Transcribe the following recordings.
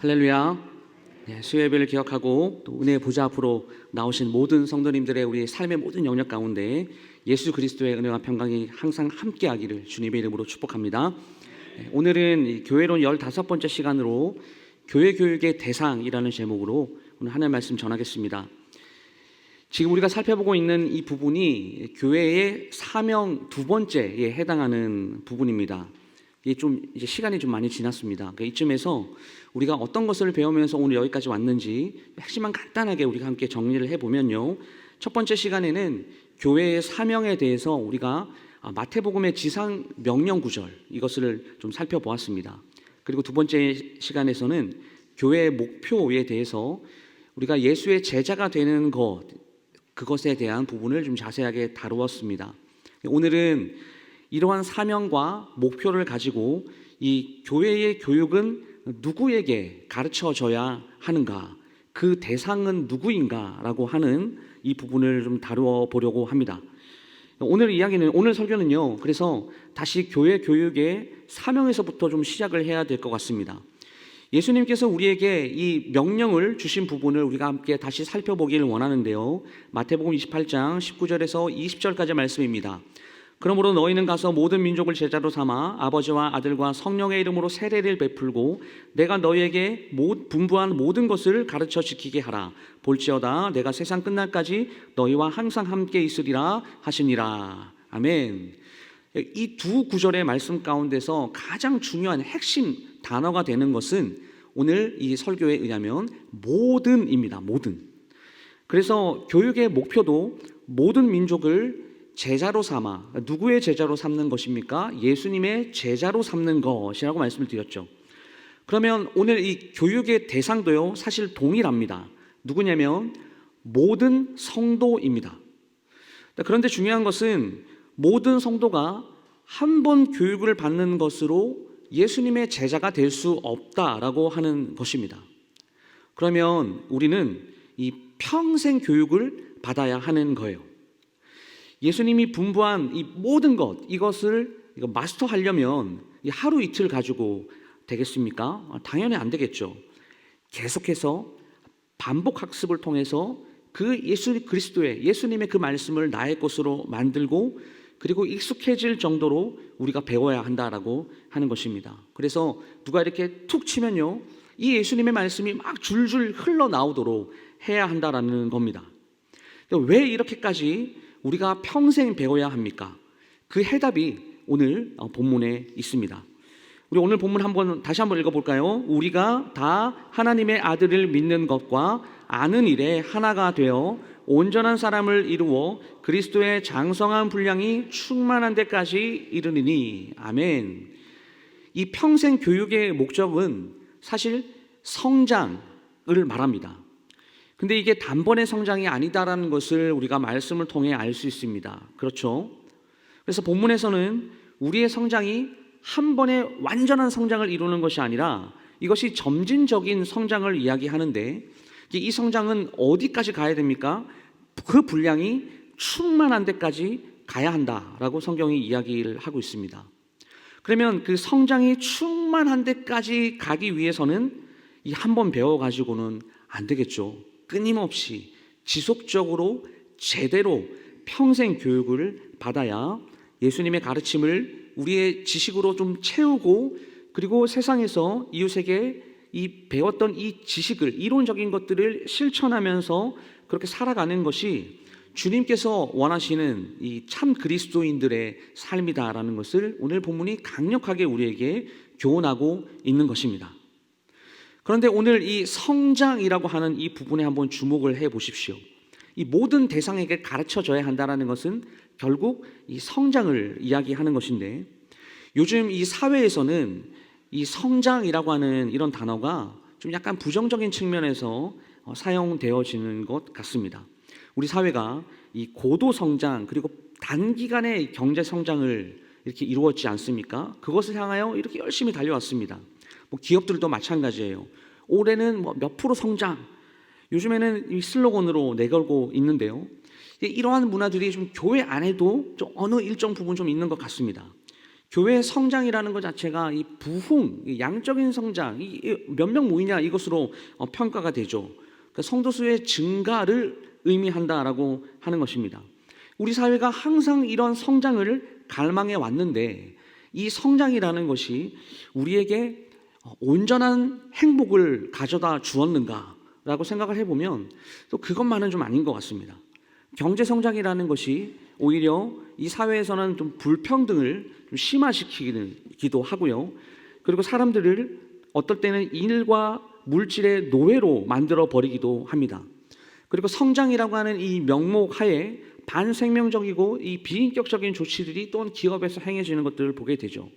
할렐루야. 네, 수요 예배를 기억하고 또 은혜의 보좌 앞으로 나오신 모든 성도님들의 우리 삶의 모든 영역 가운데 예수 그리스도의 은혜와 평강이 항상 함께하기를 주님의 이름으로 축복합니다. 네, 오늘은 이 교회론 15번째 시간으로 교회 교육의 대상이라는 제목으로 오늘 하나님의 말씀 전하겠습니다. 지금 우리가 살펴보고 있는 이 부분이 교회의 사명 두 번째에 해당하는 부분입니다. 이게 좀 이제 시간이 좀 많이 지났습니다. 그러니까 이쯤에서 우리가 어떤 것을 배우면서 오늘 여기까지 왔는지 핵심만 간단하게 우리가 함께 정리를 해보면요, 첫 번째 시간에는 교회의 사명에 대해서 우리가 마태복음의 지상 명령 구절 이것을 좀 살펴보았습니다. 그리고 두 번째 시간에서는 교회의 목표에 대해서 우리가 예수의 제자가 되는 그것에 대한 부분을 좀 자세하게 다루었습니다. 오늘은 이러한 사명과 목표를 가지고 이 교회의 교육은 누구에게 가르쳐져야 하는가, 그 대상은 누구인가라고 하는 이 부분을 좀 다루어 보려고 합니다. 오늘 설교는요, 그래서 다시 교회 교육의 사명에서부터 좀 시작을 해야 될 것 같습니다. 예수님께서 우리에게 이 명령을 주신 부분을 우리가 함께 다시 살펴보기를 원하는데요, 마태복음 28장 19절에서 20절까지 말씀입니다. 그러므로 너희는 가서 모든 민족을 제자로 삼아 아버지와 아들과 성령의 이름으로 세례를 베풀고 내가 너희에게 분부한 모든 것을 가르쳐 지키게 하라. 볼지어다 내가 세상 끝날까지 너희와 항상 함께 있으리라 하시니라. 아멘. 이 두 구절의 말씀 가운데서 가장 중요한 핵심 단어가 되는 것은 오늘 이 설교에 의하면 모든입니다. 모든. 그래서 교육의 목표도 모든 민족을 제자로 삼아, 누구의 제자로 삼는 것입니까? 예수님의 제자로 삼는 것이라고 말씀을 드렸죠. 그러면 오늘 이 교육의 대상도요, 사실 동일합니다. 누구냐면 모든 성도입니다. 그런데 중요한 것은 모든 성도가 한 번 교육을 받는 것으로 예수님의 제자가 될 수 없다라고 하는 것입니다. 그러면 우리는 이 평생 교육을 받아야 하는 거예요. 예수님이 분부한 이 모든 이것을 마스터하려면 하루 이틀 가지고 되겠습니까? 당연히 안 되겠죠. 계속해서 반복 학습을 통해서 그 예수 그리스도의 예수님의 그 말씀을 나의 것으로 만들고 그리고 익숙해질 정도로 우리가 배워야 한다라고 하는 것입니다. 그래서 누가 이렇게 툭 치면요, 이 예수님의 말씀이 막 줄줄 흘러나오도록 해야 한다라는 겁니다. 왜 이렇게까지 우리가 평생 배워야 합니까? 그 해답이 오늘 본문에 있습니다. 우리 오늘 본문 다시 한번 읽어볼까요? 우리가 다 하나님의 아들을 믿는 것과 아는 일에 하나가 되어 온전한 사람을 이루어 그리스도의 장성한 분량이 충만한 데까지 이르리니. 아멘. 이 평생 교육의 목적은 사실 성장을 말합니다. 근데 이게 단번의 성장이 아니다라는 것을 우리가 말씀을 통해 알 수 있습니다. 그렇죠? 그래서 본문에서는 우리의 성장이 한 번에 완전한 성장을 이루는 것이 아니라 이것이 점진적인 성장을 이야기하는데, 이 성장은 어디까지 가야 됩니까? 그 분량이 충만한 데까지 가야 한다라고 성경이 이야기를 하고 있습니다. 그러면 그 성장이 충만한 데까지 가기 위해서는 이 한 번 배워가지고는 안 되겠죠. 끊임없이 지속적으로 제대로 평생 교육을 받아야 예수님의 가르침을 우리의 지식으로 좀 채우고, 그리고 세상에서 이웃에게 이 배웠던 이 지식을, 이론적인 것들을 실천하면서 그렇게 살아가는 것이 주님께서 원하시는 이 참 그리스도인들의 삶이다라는 것을 오늘 본문이 강력하게 우리에게 교훈하고 있는 것입니다. 그런데 오늘 이 성장이라고 하는 이 부분에 한번 주목을 해 보십시오. 이 모든 대상에게 가르쳐져야 한다는 것은 결국 이 성장을 이야기하는 것인데, 요즘 이 사회에서는 이 성장이라고 하는 이런 단어가 좀 약간 부정적인 측면에서 사용되어지는 것 같습니다. 우리 사회가 이 고도 성장 그리고 단기간의 경제 성장을 이렇게 이루었지 않습니까? 그것을 향하여 이렇게 열심히 달려왔습니다. 기업들도 마찬가지예요. 올해는 몇 프로 성장, 요즘에는 이 슬로건으로 내걸고 있는데요, 이러한 문화들이 좀 교회 안에도 좀 어느 일정 부분 좀 있는 것 같습니다. 교회의 성장이라는 것 자체가 이 부흥, 이 양적인 성장, 몇 명 모이냐 이것으로 평가가 되죠. 그러니까 성도 수의 증가를 의미한다라고 하는 것입니다. 우리 사회가 항상 이런 성장을 갈망해 왔는데 이 성장이라는 것이 우리에게 온전한 행복을 가져다 주었는가라고 생각을 해보면 또 그것만은 좀 아닌 것 같습니다. 경제 성장이라는 것이 오히려 이 사회에서는 좀 불평등을 좀 심화시키기도 하고요. 그리고 사람들을 어떨 때는 일과 물질의 노예로 만들어 버리기도 합니다. 그리고 성장이라고 하는 이 명목 하에 반생명적이고 이 비인격적인 조치들이 또한 기업에서 행해지는 것들을 보게 되죠.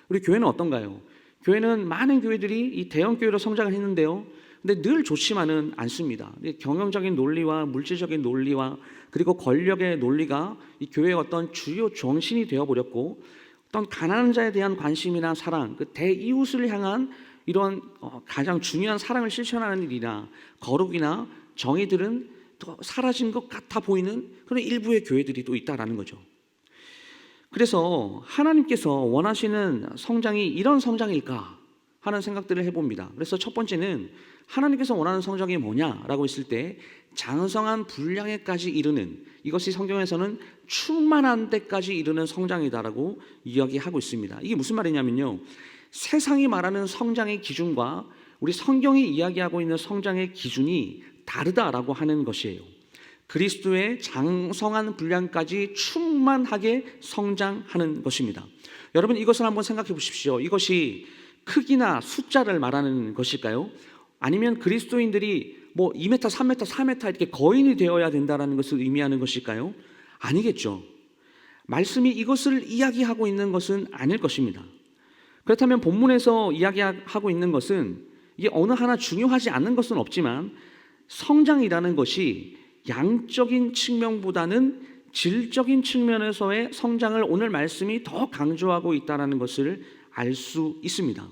우리 교회는 어떤가요? 교회는 많은 교회들이 이 대형 교회로 성장을 했는데요. 근데 늘 좋지만은 않습니다. 경영적인 논리와 물질적인 논리와 그리고 권력의 논리가 이 교회의 어떤 주요 정신이 되어버렸고 어떤 가난한 자에 대한 관심이나 사랑, 그 대이웃을 향한 이런 가장 중요한 사랑을 실천하는 일이나 거룩이나 정의들은 또 사라진 것 같아 보이는 그런 일부의 교회들이 또 있다라는 거죠. 그래서 하나님께서 원하시는 성장이 이런 성장일까 하는 생각들을 해봅니다. 그래서 첫 번째는 하나님께서 원하는 성장이 뭐냐라고 했을 때 장성한 분량에까지 이르는, 이것이 성경에서는 충만한 데까지 이르는 성장이다라고 이야기하고 있습니다. 이게 무슨 말이냐면요, 세상이 말하는 성장의 기준과 우리 성경이 이야기하고 있는 성장의 기준이 다르다라고 하는 것이에요. 그리스도의 장성한 분량까지 충만하게 성장하는 것입니다. 여러분, 이것을 한번 생각해 보십시오. 이것이 크기나 숫자를 말하는 것일까요? 아니면 그리스도인들이 뭐 2m, 3m, 4m 이렇게 거인이 되어야 된다는 것을 의미하는 것일까요? 아니겠죠. 말씀이 이것을 이야기하고 있는 것은 아닐 것입니다. 그렇다면 본문에서 이야기하고 있는 것은 이게 어느 하나 중요하지 않은 것은 없지만 성장이라는 것이 양적인 측면보다는 질적인 측면에서의 성장을 오늘 말씀이 더 강조하고 있다는 것을 알 수 있습니다.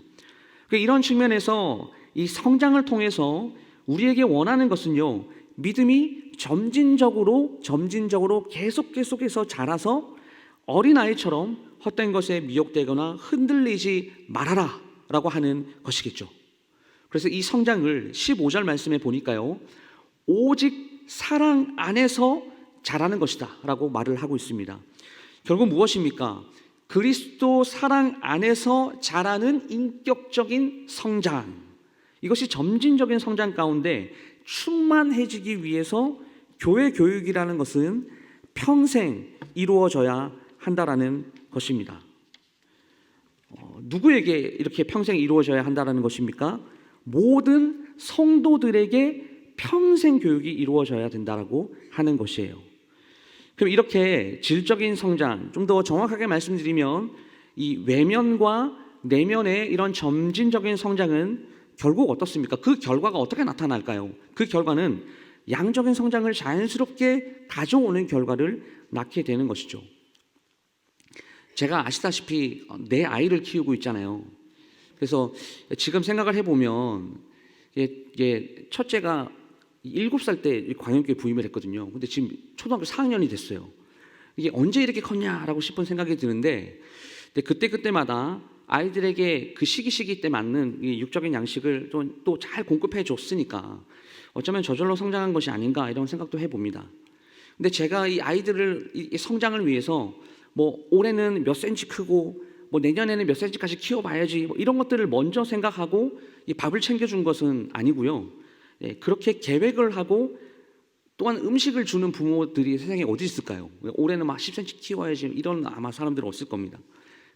이런 측면에서 이 성장을 통해서 우리에게 원하는 것은요, 믿음이 점진적으로 계속해서 자라서 어린아이처럼 헛된 것에 미혹되거나 흔들리지 말아라 라고 하는 것이겠죠. 그래서 이 성장을 15절 말씀에 보니까요, 오직 사랑 안에서 자라는 것이다 라고 말을 하고 있습니다. 결국 무엇입니까? 그리스도 사랑 안에서 자라는 인격적인 성장, 이것이 점진적인 성장 가운데 충만해지기 위해서 교회 교육이라는 것은 평생 이루어져야 한다라는 것입니다. 누구에게 이렇게 평생 이루어져야 한다라는 것입니까? 모든 성도들에게 평생 교육이 이루어져야 된다라고 하는 것이에요. 그럼 이렇게 질적인 성장, 좀 더 정확하게 말씀드리면 이 외면과 내면의 이런 점진적인 성장은 결국 어떻습니까? 그 결과가 어떻게 나타날까요? 그 결과는 양적인 성장을 자연스럽게 가져오는 결과를 낳게 되는 것이죠. 제가 아시다시피 내 아이를 키우고 있잖아요. 그래서 지금 생각을 해보면 첫째가 7살 때 광역교회 부임을 했거든요. 근데 지금 초등학교 4학년이 됐어요. 이게 언제 이렇게 컸냐라고 싶은 생각이 드는데, 그때마다 아이들에게 그 시기 때 맞는 이 육적인 양식을 또 잘 공급해 줬으니까 어쩌면 저절로 성장한 것이 아닌가 이런 생각도 해봅니다. 근데 제가 이 아이들을 이 성장을 위해서 뭐 올해는 몇 센치 크고 뭐 내년에는 몇 센치까지 키워봐야지 뭐 이런 것들을 먼저 생각하고 이 밥을 챙겨준 것은 아니고요. 그렇게 계획을 하고 또한 음식을 주는 부모들이 세상에 어디 있을까요? 올해는 막 10cm 키워야지 이런 아마 사람들은 없을 겁니다.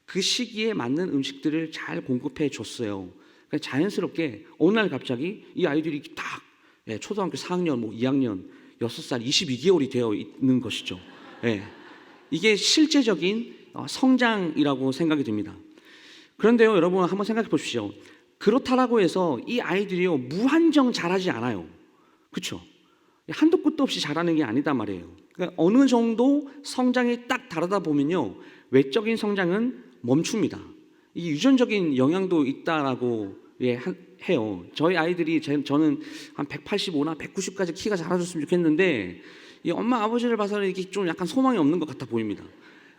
그 시기에 맞는 음식들을 잘 공급해 줬어요. 자연스럽게 어느 날 갑자기 이 아이들이 딱 초등학교 4학년, 뭐 2학년, 6살, 22개월이 되어 있는 것이죠. 이게 실제적인 성장이라고 생각이 듭니다. 그런데요, 여러분 한번 생각해 보십시오. 그렇다라고 해서 이 아이들이요 무한정 자라지 않아요. 그렇죠? 한도 끝도 없이 자라는 게 아니단 말이에요. 그러니까 어느 정도 성장이 딱 다르다 보면요, 외적인 성장은 멈춥니다. 이 유전적인 영향도 있다라고 해요. 저희 아이들이 저는 한 185나 190까지 키가 자라줬으면 좋겠는데 이 엄마 아버지를 봐서는 이게 좀 약간 소망이 없는 것 같아 보입니다.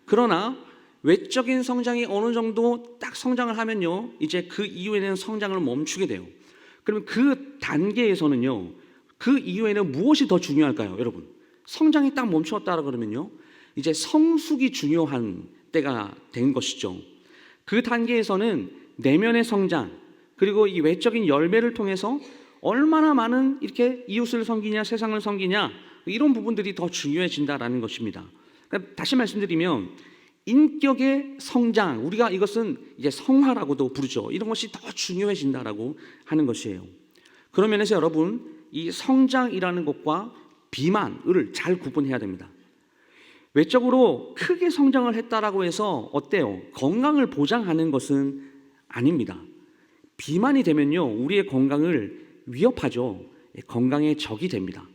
그러나 외적인 성장이 어느 정도 딱 성장을 하면요, 이제 그 이후에는 성장을 멈추게 돼요. 그러면 그 단계에서는요, 그 이후에는 무엇이 더 중요할까요, 여러분? 성장이 딱 멈추었다 그러면요, 이제 성숙이 중요한 때가 된 것이죠. 그 단계에서는 내면의 성장, 그리고 이 외적인 열매를 통해서 얼마나 많은 이렇게 이웃을 섬기냐, 세상을 섬기냐, 이런 부분들이 더 중요해진다라는 것입니다. 그러니까 다시 말씀드리면 인격의 성장, 우리가 이것은 이제 성화라고도 부르죠. 이런 것이 더 중요해진다라고 하는 것이에요. 그런 면에서 여러분, 이 성장이라는 것과 비만을 잘 구분해야 됩니다. 외적으로 크게 성장을 했다라고 해서 어때요? 건강을 보장하는 것은 아닙니다. 비만이 되면요, 우리의 건강을 위협하죠. 건강의 적이 됩니다.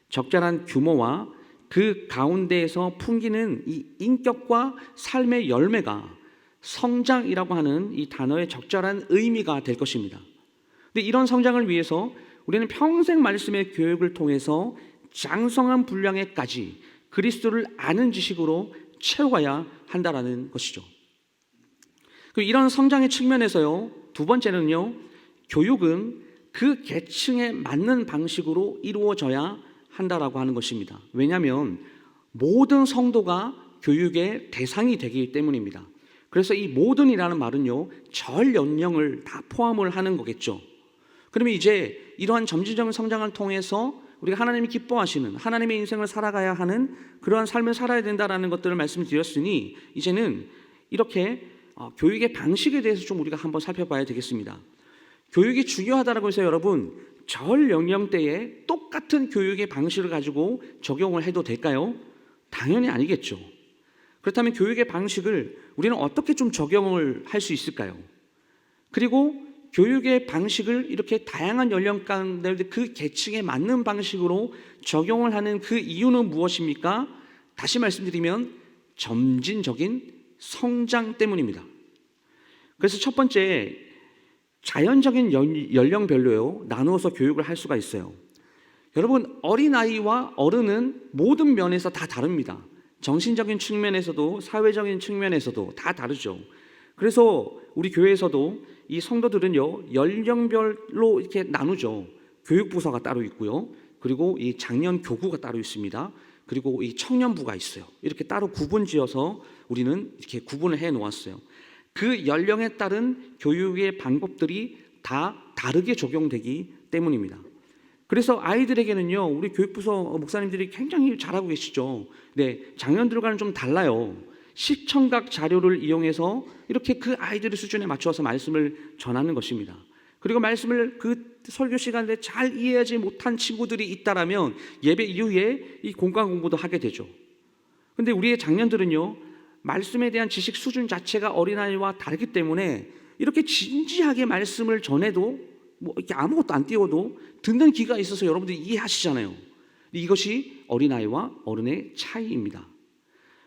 적절한 규모와 그 가운데에서 풍기는 이 인격과 삶의 열매가 성장이라고 하는 이 단어의 적절한 의미가 될 것입니다. 근데 이런 성장을 위해서 우리는 평생 말씀의 교육을 통해서 장성한 분량에까지 그리스도를 아는 지식으로 채워가야 한다라는 것이죠. 이런 성장의 측면에서요, 두 번째는요, 교육은 그 계층에 맞는 방식으로 이루어져야 한다라고 하는 것입니다. 왜냐하면 모든 성도가 교육의 대상이 되기 때문입니다. 그래서 이 모든이라는 말은요, 전 연령을 다 포함을 하는 거겠죠. 그러면 이제 이러한 점진적인 성장을 통해서 우리가 하나님이 기뻐하시는 하나님의 인생을 살아가야 하는 그러한 삶을 살아야 된다라는 것들을 말씀드렸으니, 이제는 이렇게 교육의 방식에 대해서 좀 우리가 한번 살펴봐야 되겠습니다. 교육이 중요하다고 해서 여러분, 전 연령대에 똑같은 교육의 방식을 가지고 적용을 해도 될까요? 당연히 아니겠죠. 그렇다면 교육의 방식을 우리는 어떻게 좀 적용을 할 수 있을까요? 그리고 교육의 방식을 이렇게 다양한 연령대 그 계층에 맞는 방식으로 적용을 하는 그 이유는 무엇입니까? 다시 말씀드리면 점진적인 성장 때문입니다. 그래서 첫 번째, 자연적인 연령별로요, 나누어서 교육을 할 수가 있어요. 여러분, 어린아이와 어른은 모든 면에서 다 다릅니다. 정신적인 측면에서도 사회적인 측면에서도 다 다르죠. 그래서 우리 교회에서도 이 성도들은요, 연령별로 이렇게 나누죠. 교육부서가 따로 있고요, 그리고 이 장년 교구가 따로 있습니다. 그리고 이 청년부가 있어요. 이렇게 따로 구분지어서 우리는 이렇게 구분을 해 놓았어요. 그 연령에 따른 교육의 방법들이 다 다르게 적용되기 때문입니다. 그래서 아이들에게는요, 우리 교육부서 목사님들이 굉장히 잘하고 계시죠. 네, 작년들과는 좀 달라요. 시청각 자료를 이용해서 이렇게 그 아이들의 수준에 맞추어서 말씀을 전하는 것입니다. 그리고 말씀을 그 설교 시간에 잘 이해하지 못한 친구들이 있다라면 예배 이후에 이 공간 공부도 하게 되죠. 근데 우리의 장년들은요, 말씀에 대한 지식 수준 자체가 어린아이와 다르기 때문에 이렇게 진지하게 말씀을 전해도 뭐 이렇게 아무것도 안 띄워도 듣는 귀가 있어서 여러분들이 이해하시잖아요. 이것이 어린아이와 어른의 차이입니다.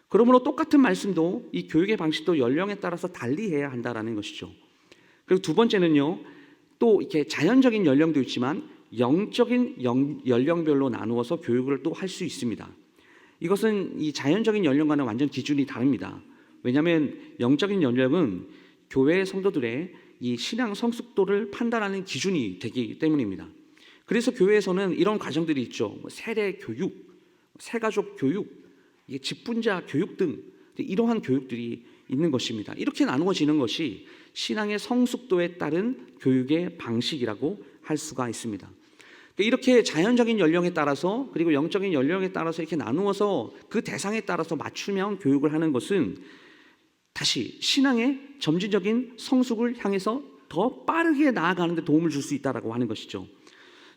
그러므로 똑같은 말씀도 이 교육의 방식도 연령에 따라서 달리해야 한다라는 것이죠. 그리고 두 번째는요, 또 이렇게 자연적인 연령도 있지만 영적인 연령별로 나누어서 교육을 또 할 수 있습니다. 이것은 이 자연적인 연령과는 완전 기준이 다릅니다. 왜냐하면 영적인 연령은 교회 성도들의 이 신앙 성숙도를 판단하는 기준이 되기 때문입니다. 그래서 교회에서는 이런 과정들이 있죠. 세례 교육, 새가족 교육, 직분자 교육 등 이러한 교육들이 있는 것입니다. 이렇게 나누어지는 것이 신앙의 성숙도에 따른 교육의 방식이라고 할 수가 있습니다. 이렇게 자연적인 연령에 따라서 그리고 영적인 연령에 따라서 이렇게 나누어서 그 대상에 따라서 맞춤형 교육을 하는 것은 다시 신앙의 점진적인 성숙을 향해서 더 빠르게 나아가는 데 도움을 줄 수 있다고 하는 것이죠.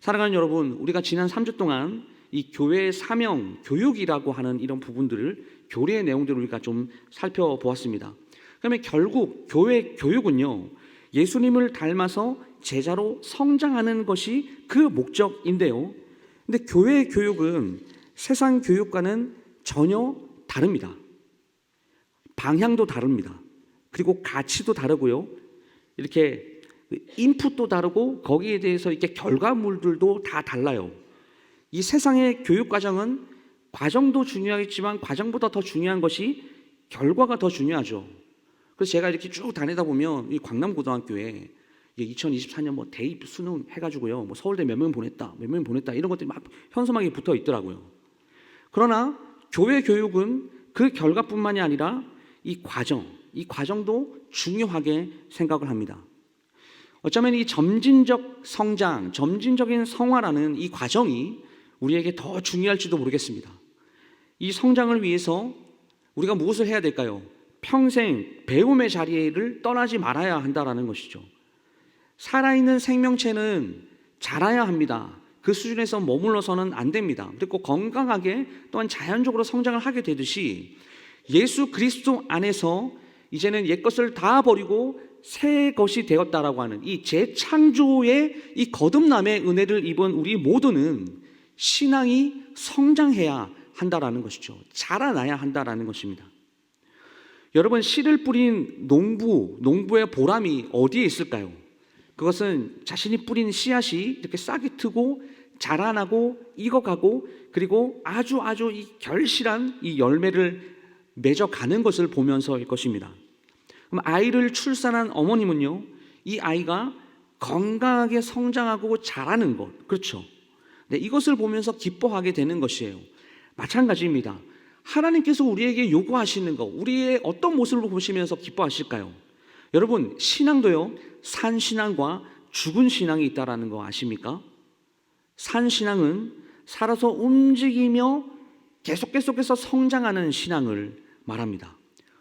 사랑하는 여러분, 우리가 지난 3주 동안 이 교회의 사명, 교육이라고 하는 이런 부분들을, 교리의 내용들을 우리가 좀 살펴보았습니다. 그러면 결국 교회 교육은요, 예수님을 닮아서 제자로 성장하는 것이 그 목적인데요. 근데 교회 교육은 세상 교육과는 전혀 다릅니다. 방향도 다릅니다. 그리고 가치도 다르고요. 이렇게 인풋도 다르고 거기에 대해서 이렇게 결과물들도 다 달라요. 이 세상의 교육 과정은 과정도 중요하겠지만 과정보다 더 중요한 것이 결과가 더 중요하죠. 그래서 제가 이렇게 쭉 다니다 보면 이 광남고등학교에 2024년 뭐 대입 수능 해가지고요, 뭐 서울대 몇 명 보냈다, 몇 명 보냈다 이런 것들이 막 현수막에 붙어 있더라고요. 그러나 교회 교육은 그 결과뿐만이 아니라 이 과정도 중요하게 생각을 합니다. 어쩌면 이 점진적 성장, 점진적인 성화라는 이 과정이 우리에게 더 중요할지도 모르겠습니다. 이 성장을 위해서 우리가 무엇을 해야 될까요? 평생 배움의 자리를 떠나지 말아야 한다라는 것이죠. 살아있는 생명체는 자라야 합니다. 그 수준에서 머물러서는 안 됩니다. 그리고 건강하게 또한 자연적으로 성장을 하게 되듯이 예수 그리스도 안에서 이제는 옛것을 다 버리고 새 것이 되었다라고 하는 이 재창조의 이 거듭남의 은혜를 입은 우리 모두는 신앙이 성장해야 한다라는 것이죠. 자라나야 한다라는 것입니다. 여러분, 씨를 뿌린 농부의 보람이 어디에 있을까요? 그것은 자신이 뿌린 씨앗이 이렇게 싹이 트고 자라나고 익어가고 그리고 아주 이 결실한 이 열매를 맺어가는 것을 보면서일 것입니다. 그럼 아이를 출산한 어머님은요, 이 아이가 건강하게 성장하고 자라는 것, 그렇죠? 네, 이것을 보면서 기뻐하게 되는 것이에요. 마찬가지입니다. 하나님께서 우리에게 요구하시는 것, 우리의 어떤 모습을 보시면서 기뻐하실까요? 여러분, 신앙도요, 산 신앙과 죽은 신앙이 있다라는 거 아십니까? 산 신앙은 살아서 움직이며 계속해서 성장하는 신앙을 말합니다.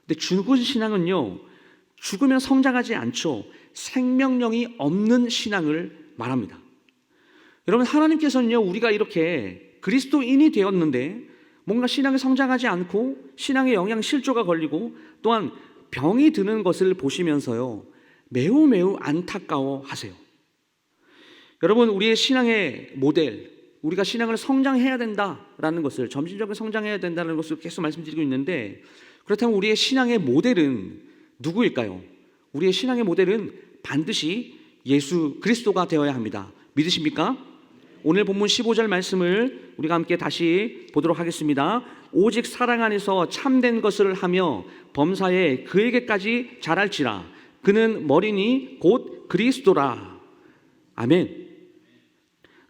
근데 죽은 신앙은요, 죽으면 성장하지 않죠. 생명력이 없는 신앙을 말합니다. 여러분, 하나님께서는요, 우리가 이렇게 그리스도인이 되었는데 뭔가 신앙이 성장하지 않고 신앙의 영양 실조가 걸리고 또한 병이 드는 것을 보시면서요, 매우 안타까워 하세요. 여러분, 우리의 신앙의 모델, 우리가 신앙을 성장해야 된다라는 것을, 점진적인 성장해야 된다는 것을 계속 말씀드리고 있는데, 그렇다면 우리의 신앙의 모델은 누구일까요? 우리의 신앙의 모델은 반드시 예수 그리스도가 되어야 합니다. 믿으십니까? 오늘 본문 15절 말씀을 우리가 함께 다시 보도록 하겠습니다. 오직 사랑 안에서 참된 것을 하며 범사에 그에게까지 자랄지라. 그는 머리니 곧 그리스도라. 아멘.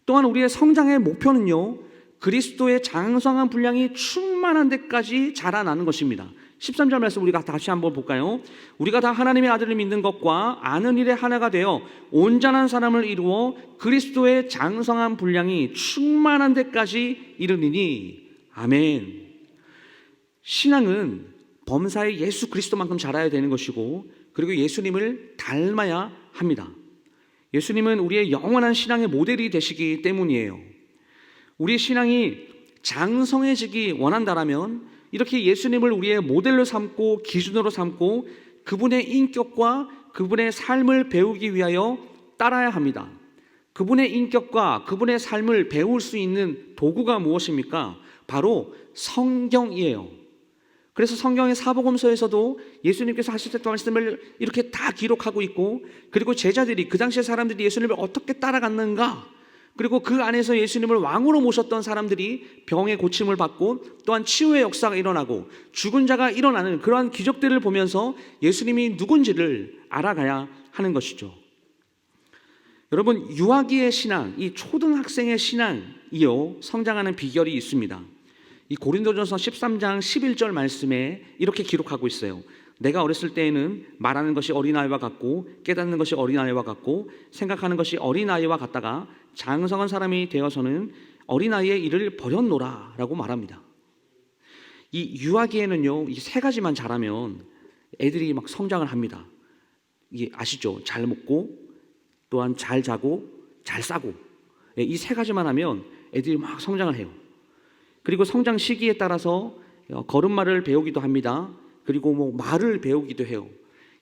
또한 우리의 성장의 목표는요, 그리스도의 장성한 분량이 충만한 데까지 자라나는 것입니다. 13절 말씀 우리가 다시 한번 볼까요? 우리가 다 하나님의 아들을 믿는 것과 아는 일에 하나가 되어 온전한 사람을 이루어 그리스도의 장성한 분량이 충만한 데까지 이르리니. 아멘. 신앙은 범사에 예수 그리스도만큼 자라야 되는 것이고, 그리고 예수님을 닮아야 합니다. 예수님은 우리의 영원한 신앙의 모델이 되시기 때문이에요. 우리의 신앙이 장성해지기 원한다라면 이렇게 예수님을 우리의 모델로 삼고 기준으로 삼고 그분의 인격과 그분의 삶을 배우기 위하여 따라야 합니다. 그분의 인격과 그분의 삶을 배울 수 있는 도구가 무엇입니까? 바로 성경이에요. 그래서 성경의 사복음서에서도 예수님께서 하셨던 말씀을 이렇게 다 기록하고 있고, 그리고 제자들이, 그 당시의 사람들이 예수님을 어떻게 따라갔는가, 그리고 그 안에서 예수님을 왕으로 모셨던 사람들이 병의 고침을 받고 또한 치유의 역사가 일어나고 죽은 자가 일어나는 그러한 기적들을 보면서 예수님이 누군지를 알아가야 하는 것이죠. 여러분, 유아기의 신앙, 이 초등학생의 신앙이요, 성장하는 비결이 있습니다. 이 고린도전서 13장 11절 말씀에 이렇게 기록하고 있어요. 내가 어렸을 때에는 말하는 것이 어린아이와 같고 깨닫는 것이 어린아이와 같고 생각하는 것이 어린아이와 같다가 장성한 사람이 되어서는 어린아이의 일을 버렸노라 라고 말합니다. 이 유아기에는요, 이 세 가지만 잘하면 애들이 막 성장을 합니다. 이게 아시죠? 잘 먹고 또한 잘 자고 잘 싸고, 이 세 가지만 하면 애들이 막 성장을 해요. 그리고 성장 시기에 따라서 걸음마를 배우기도 합니다. 그리고 뭐 말을 배우기도 해요.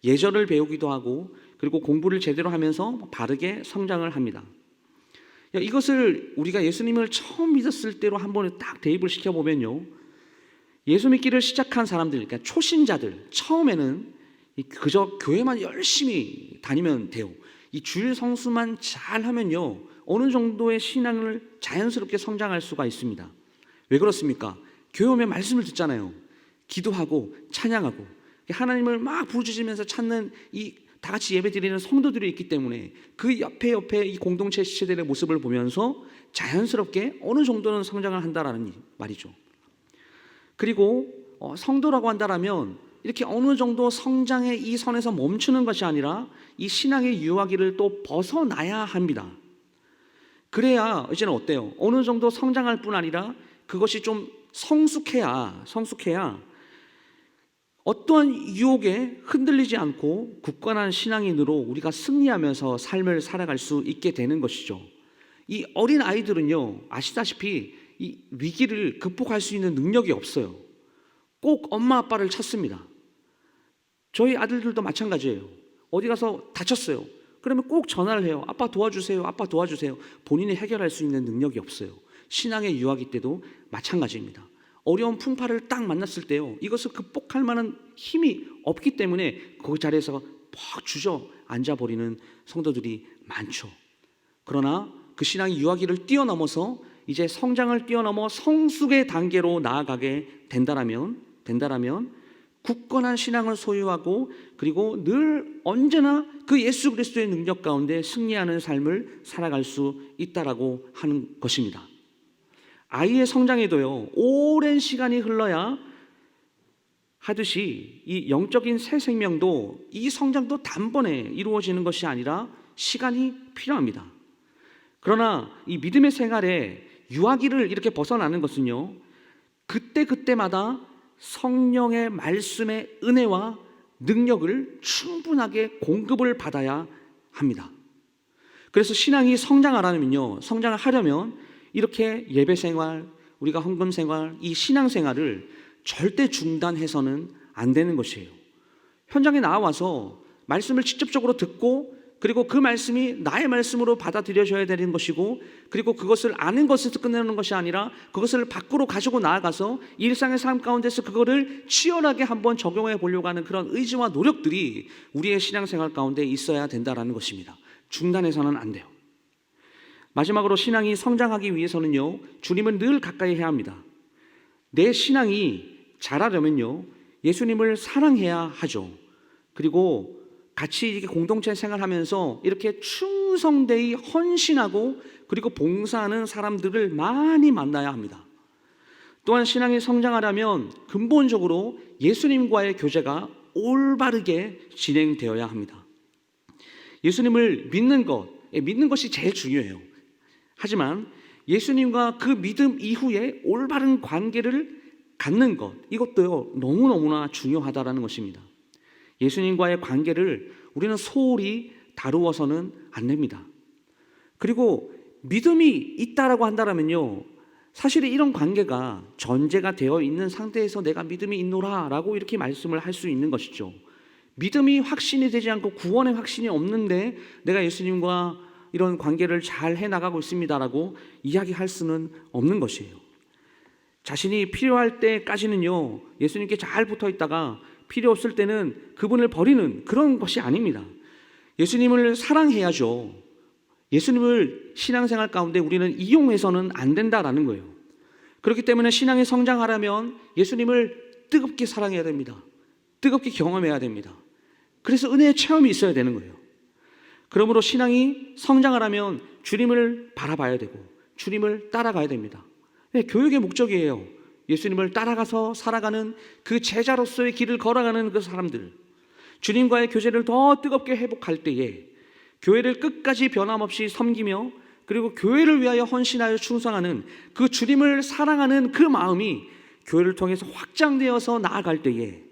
예절을 배우기도 하고, 그리고 공부를 제대로 하면서 바르게 성장을 합니다. 이것을 우리가 예수님을 처음 믿었을 때로 한번 딱 대입을 시켜보면요, 예수 믿기를 시작한 사람들, 그러니까 초신자들, 처음에는 그저 교회만 열심히 다니면 돼요. 이 주일 성수만 잘하면요, 어느 정도의 신앙을 자연스럽게 성장할 수가 있습니다. 왜 그렇습니까? 교회 오면 말씀을 듣잖아요. 기도하고 찬양하고 하나님을 막 부르짖으면서 찾는 이 다 같이 예배드리는 성도들이 있기 때문에 그 옆에 이 공동체 지체들의 모습을 보면서 자연스럽게 어느 정도는 성장을 한다라는 말이죠. 그리고 성도라고 한다라면 이렇게 어느 정도 성장의 이 선에서 멈추는 것이 아니라 이 신앙의 유아기를 또 벗어나야 합니다. 그래야 이제는 어때요? 어느 정도 성장할 뿐 아니라 그것이 좀 성숙해야 어떠한 유혹에 흔들리지 않고 굳건한 신앙인으로 우리가 승리하면서 삶을 살아갈 수 있게 되는 것이죠. 이 어린 아이들은요, 아시다시피 이 위기를 극복할 수 있는 능력이 없어요. 꼭 엄마 아빠를 찾습니다. 저희 아들들도 마찬가지예요. 어디 가서 다쳤어요. 그러면 꼭 전화를 해요. 아빠 도와주세요. 아빠 도와주세요. 본인이 해결할 수 있는 능력이 없어요. 신앙의 유아기 때도 마찬가지입니다. 어려운 풍파를 딱 만났을 때요, 이것을 극복할 만한 힘이 없기 때문에 그 자리에서 퍽 주저앉아 버리는 성도들이 많죠. 그러나 그 신앙의 유아기를 뛰어넘어서 이제 성장을 뛰어넘어 성숙의 단계로 나아가게 된다라면 굳건한 신앙을 소유하고 그리고 늘 언제나 그 예수 그리스도의 능력 가운데 승리하는 삶을 살아갈 수 있다라고 하는 것입니다. 아이의 성장에도요, 오랜 시간이 흘러야 하듯이 이 영적인 새 생명도 이 성장도 단번에 이루어지는 것이 아니라 시간이 필요합니다. 그러나 이 믿음의 생활에 유아기를 이렇게 벗어나는 것은요, 그때마다 성령의 말씀의 은혜와 능력을 충분하게 공급을 받아야 합니다. 그래서 신앙이 성장을 하려면 이렇게 예배 생활, 우리가 헌금 생활, 이 신앙 생활을 절대 중단해서는 안 되는 것이에요. 현장에 나와서 말씀을 직접적으로 듣고 그리고 그 말씀이 나의 말씀으로 받아들여져야 되는 것이고 그리고 그것을 아는 것에서 끝내는 것이 아니라 그것을 밖으로 가지고 나아가서 일상의 삶 가운데서 그거를 치열하게 한번 적용해 보려고 하는 그런 의지와 노력들이 우리의 신앙생활 가운데 있어야 된다는 것입니다. 중단해서는 안 돼요. 마지막으로 신앙이 성장하기 위해서는요, 주님을 늘 가까이 해야 합니다. 내 신앙이 자라려면요, 예수님을 사랑해야 하죠. 그리고 같이 이렇게 공동체 생활하면서 이렇게 충성되이 헌신하고 그리고 봉사하는 사람들을 많이 만나야 합니다. 또한 신앙이 성장하려면 근본적으로 예수님과의 교제가 올바르게 진행되어야 합니다. 예수님을 믿는 것이 제일 중요해요. 하지만 예수님과 그 믿음 이후에 올바른 관계를 갖는 것, 이것도요, 너무너무나 중요하다는 것입니다. 예수님과의 관계를 우리는 소홀히 다루어서는 안 됩니다. 그리고 믿음이 있다라고 한다면요, 사실 이런 관계가 전제가 되어 있는 상태에서 내가 믿음이 있노라 라고 이렇게 말씀을 할 수 있는 것이죠. 믿음이 확신이 되지 않고 구원의 확신이 없는데 내가 예수님과 이런 관계를 잘 해나가고 있습니다라고 이야기할 수는 없는 것이에요. 자신이 필요할 때까지는요, 예수님께 잘 붙어 있다가 필요 없을 때는 그분을 버리는 그런 것이 아닙니다. 예수님을 사랑해야죠. 예수님을 신앙생활 가운데 우리는 이용해서는 안 된다라는 거예요. 그렇기 때문에 신앙이 성장하려면 예수님을 뜨겁게 사랑해야 됩니다. 뜨겁게 경험해야 됩니다. 그래서 은혜의 체험이 있어야 되는 거예요. 그러므로 신앙이 성장하려면 주님을 바라봐야 되고 주님을 따라가야 됩니다. 교육의 목적이에요. 예수님을 따라가서 살아가는 그 제자로서의 길을 걸어가는 그 사람들, 주님과의 교제를 더 뜨겁게 회복할 때에 교회를 끝까지 변함없이 섬기며 그리고 교회를 위하여 헌신하여 충성하는 그 주님을 사랑하는 그 마음이 교회를 통해서 확장되어서 나아갈 때에,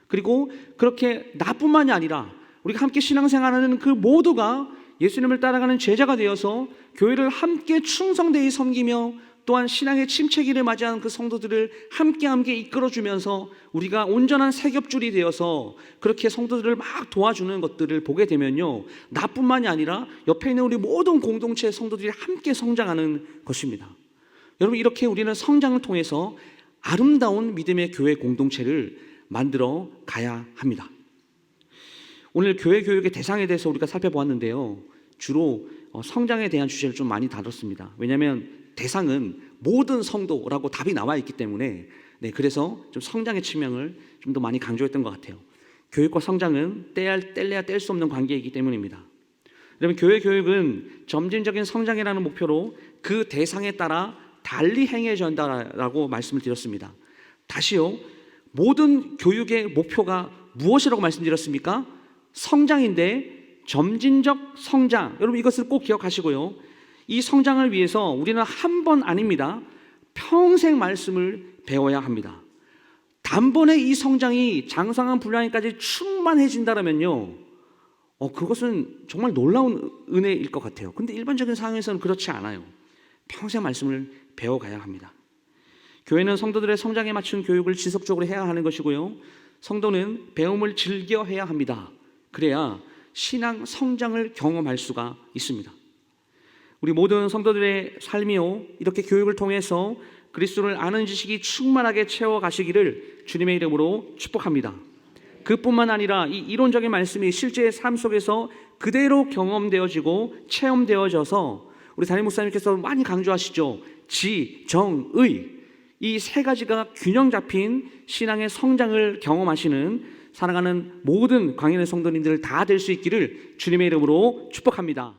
그리고 그렇게 나뿐만이 아니라 우리가 함께 신앙생활하는 그 모두가 예수님을 따라가는 제자가 되어서 교회를 함께 충성되이 섬기며 또한 신앙의 침체기를 맞이하는 그 성도들을 함께 이끌어주면서 우리가 온전한 세겹줄이 되어서 그렇게 성도들을 막 도와주는 것들을 보게 되면요, 나뿐만이 아니라 옆에 있는 우리 모든 공동체의 성도들이 함께 성장하는 것입니다. 여러분, 이렇게 우리는 성장을 통해서 아름다운 믿음의 교회 공동체를 만들어 가야 합니다. 오늘 교회 교육의 대상에 대해서 우리가 살펴보았는데요, 주로 성장에 대한 주제를 좀 많이 다뤘습니다. 왜냐하면 대상은 모든 성도라고 답이 나와 있기 때문에 네, 그래서 좀 성장의 측면을 좀 더 많이 강조했던 것 같아요. 교육과 성장은 뗄래야 뗄 수 없는 관계이기 때문입니다. 여러분, 교회 교육은 점진적인 성장이라는 목표로 그 대상에 따라 달리 행해져야 한다라고 말씀을 드렸습니다. 다시요, 모든 교육의 목표가 무엇이라고 말씀드렸습니까? 성장인데 점진적 성장. 여러분, 이것을 꼭 기억하시고요. 이 성장을 위해서 우리는 한 번 아닙니다. 평생 말씀을 배워야 합니다. 단번에 이 성장이 장성한 분량까지 충만해진다면요, 그것은 정말 놀라운 은혜일 것 같아요. 근데 일반적인 상황에서는 그렇지 않아요. 평생 말씀을 배워가야 합니다. 교회는 성도들의 성장에 맞춘 교육을 지속적으로 해야 하는 것이고요, 성도는 배움을 즐겨 해야 합니다. 그래야 신앙 성장을 경험할 수가 있습니다. 우리 모든 성도들의 삶이요, 이렇게 교육을 통해서 그리스도를 아는 지식이 충만하게 채워가시기를 주님의 이름으로 축복합니다. 그뿐만 아니라 이 이론적인 말씀이 실제 삶 속에서 그대로 경험되어지고 체험되어져서, 우리 담임 목사님께서 많이 강조하시죠. 지, 정, 의, 이 세 가지가 균형 잡힌 신앙의 성장을 경험하시는 사랑하는 모든 광연의 성도님들 다 될 수 있기를 주님의 이름으로 축복합니다.